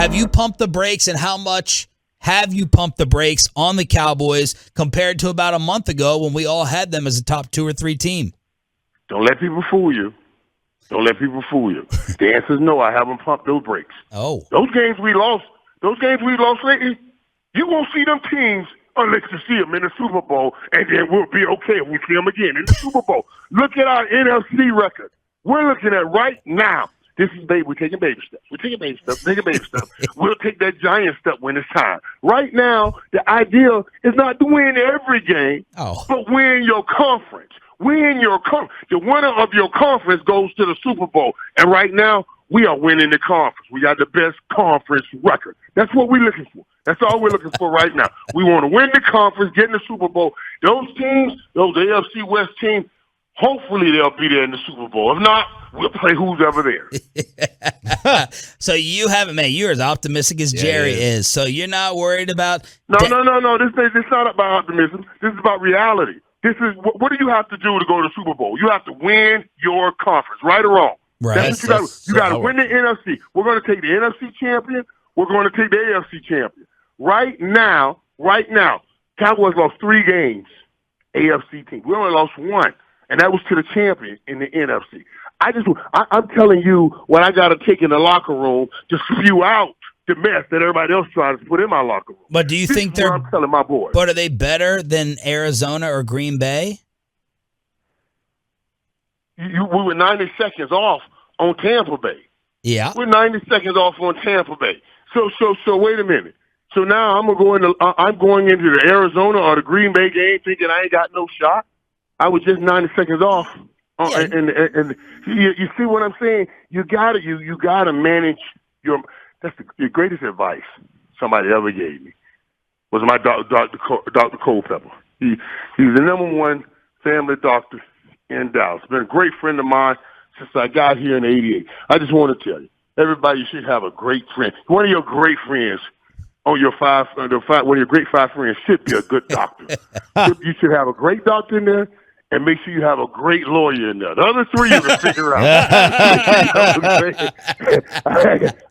Have you pumped the brakes, and how much have you pumped the brakes on the Cowboys compared to about a month ago when we all had them as a top 2 or 3 team? Don't let people fool you. Don't let people fool you. The answer is no, I haven't pumped those brakes. Oh. Those games we lost lately, you won't see them teams unless you see them in the Super Bowl, and then we'll be okay if we see them again in the Super Bowl. Look at our NFC record. We're looking at right now. This is we're taking baby steps. We'll take that giant step when it's time. Right now, the idea is not to win every game, but win your conference. The winner of your conference goes to the Super Bowl. And right now, we are winning the conference. We got the best conference record. That's what we're looking for. That's all we're looking for right now. We want to win the conference, get in the Super Bowl. Those teams, those AFC West teams, hopefully they'll be there in the Super Bowl. If not, we'll play who's ever there. So you haven't, man, you're as optimistic as Jerry is. So you're not worried about... No. This is not about optimism. This is about reality. This is what do you have to do to go to the Super Bowl? You have to win your conference, right or wrong. Right. That's what you got to win the NFC. We're going to take the NFC champion. We're going to take the AFC champion. Right now, Cowboys lost 3 games, AFC team. We only lost 1, and that was to the champion in the NFC. I'm telling you what I got to take in the locker room to spew out the mess that everybody else tries to put in my locker room. But do you think they're? I'm telling my boys. But are they better than Arizona or Green Bay? We were 90 seconds off on Tampa Bay. Yeah, we're 90 seconds off on Tampa Bay. So wait a minute. So now I'm going into the Arizona or the Green Bay game thinking I ain't got no shot. I was just 90 seconds off. And you see what I'm saying? You gotta manage your. That's the greatest advice somebody ever gave me. Was my Dr. Culpepper. He's the #1 family doctor in Dallas. Been a great friend of mine since I got here in '88. I just want to tell you, everybody should have a great friend. One of your great friends on your one of your great 5 friends should be a good doctor. You should have a great doctor in there. And make sure you have a great lawyer in there. The other 3 you can figure out.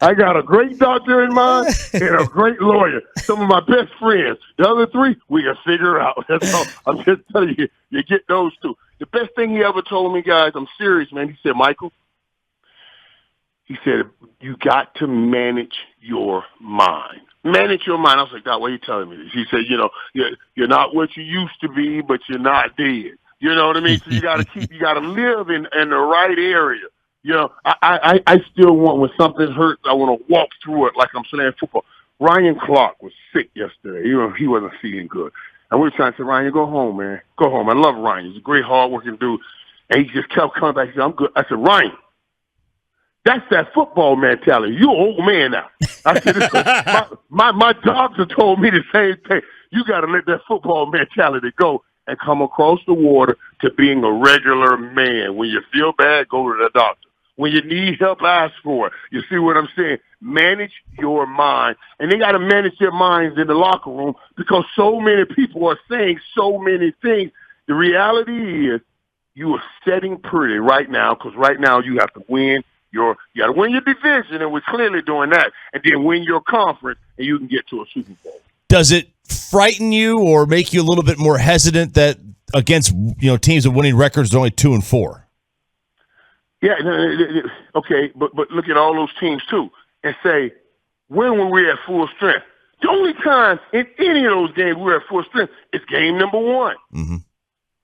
I got a great doctor in mind and a great lawyer. Some of my best friends. The other 3 we can figure out. That's all. I'm just telling you, you get those 2. The best thing he ever told me, guys, I'm serious, man. He said, Michael, he said, you got to manage your mind. Manage your mind. I was like, God, why are you telling me this? He said, you're not what you used to be, but you're not dead. You know what I mean? So you got to live in the right area. You know, I still want, when something hurts, I want to walk through it like I'm playing football. Ryan Clark was sick yesterday. He wasn't feeling good. And we were trying to say, Ryan, go home, man. Go home. I love Ryan. He's a great, hard-working dude. And he just kept coming back and said, I'm good. I said, Ryan, that's that football mentality. You're an old man now. I said, my doctor told me the same thing. You got to let that football mentality go and come across the water to being a regular man. When you feel bad, go to the doctor. When you need help, ask for it. You see what I'm saying? Manage your mind. And they got to manage their minds in the locker room because so many people are saying so many things. The reality is you are setting pretty right now because right now you have to win you got to win your division, and we're clearly doing that, and then win your conference, and you can get to a Super Bowl. Does it frighten you or make you a little bit more hesitant that against teams with winning records are only 2-4? Yeah, okay, but look at all those teams too, and say when were we at full strength? The only time in any of those games we were at full strength is game number 1. Mm-hmm.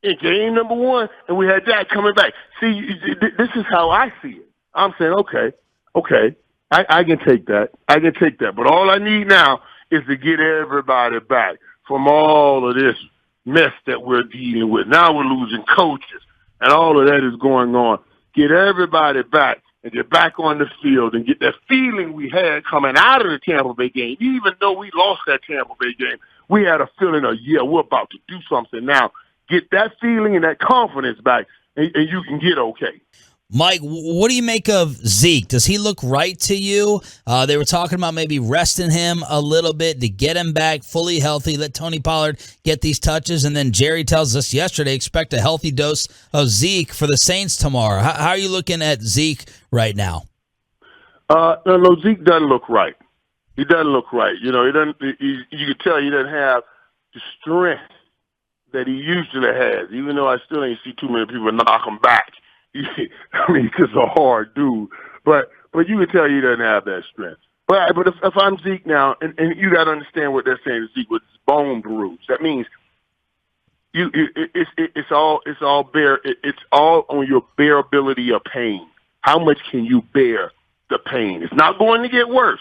In game number 1, and we had that coming back. See, this is how I see it. I'm saying, okay, I can take that. But all I need now is to get everybody back from all of this mess that we're dealing with. Now we're losing coaches, and all of that is going on. Get everybody back and get back on the field and get that feeling we had coming out of the Tampa Bay game. Even though we lost that Tampa Bay game, we had a feeling we're about to do something now. Get that feeling and that confidence back, and you can get okay. Mike, what do you make of Zeke? Does he look right to you? They were talking about maybe resting him a little bit to get him back fully healthy, let Tony Pollard get these touches, and then Jerry tells us yesterday, expect a healthy dose of Zeke for the Saints tomorrow. How are you looking at Zeke right now? No, Zeke doesn't look right. He doesn't look right. You know, he doesn't. You can tell he doesn't have the strength that he usually has. Even though I still ain't see too many people knock him back. I mean, he's just a hard dude. But you can tell he doesn't have that strength. But if I'm Zeke now, and you got to understand what they're saying to Zeke with his bone bruise. That means it's all on your bearability of pain. How much can you bear the pain? It's not going to get worse.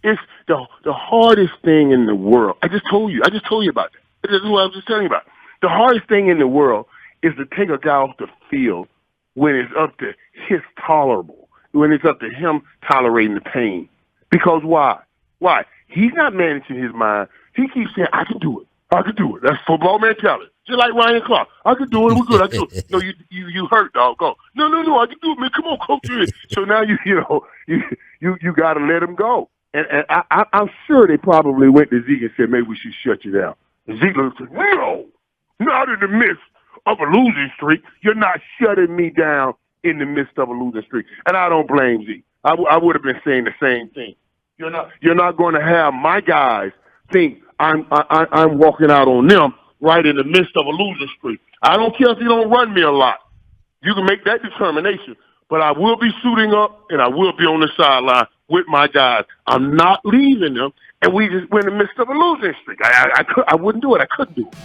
It's the hardest thing in the world. I just told you about that. This is what I was just telling you about. The hardest thing in the world is to take a guy off the field when it's up to his tolerable, when it's up to him tolerating the pain. Because why? Why? He's not managing his mind. He keeps saying, I can do it. I can do it. That's football mentality. Just like Ryan Clark. I can do it. We're good. I can do it. No, you hurt, dog. Go. No. I can do it, man. Come on, coach. So now you got to let him go. And I'm sure they probably went to Zeke and said, maybe we should shut you down. And Zeke said, no, not in the midst of a losing streak. You're not shutting me down in the midst of a losing streak. And I don't blame Zeke. I would have been saying the same thing. You're not going to have my guys think I'm walking out on them right in the midst of a losing streak. I don't care if you don't run me a lot. You can make that determination. But I will be suiting up, and I will be on the sideline with my guys. I'm not leaving them, and we're in the midst of a losing streak. I wouldn't do it. I couldn't do it.